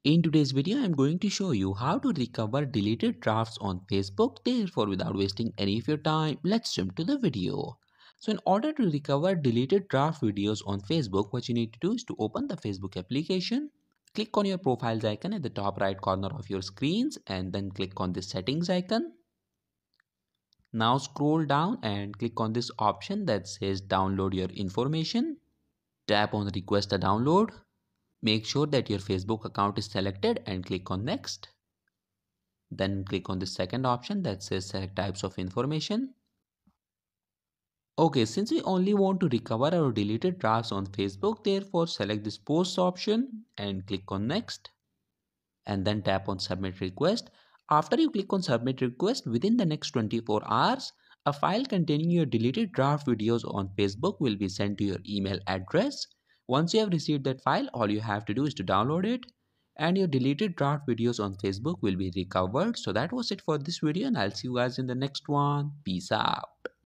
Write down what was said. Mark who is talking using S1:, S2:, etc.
S1: In today's video, I'm going to show you how to recover deleted drafts on Facebook. Therefore, without wasting any of your time, let's jump to the video. So in order to recover deleted draft videos on Facebook, what you need to do is to open the Facebook application. Click on your profiles icon at the top right corner of your screens and then click on the settings icon. Now scroll down and click on this option that says download your information. Tap on request a download. Make sure that your Facebook account is selected and click on next. Then click on the second option that says select types of information. Okay, since we only want to recover our deleted drafts on Facebook, therefore select this post option and click on next. And then tap on submit request. After you click on submit request, within the next 24 hours, a file containing your deleted draft videos on Facebook will be sent to your email address. Once you have received that file, all you have to do is to download it and your deleted draft videos on Facebook will be recovered. So that was it for this video and I'll see you guys in the next one. Peace out.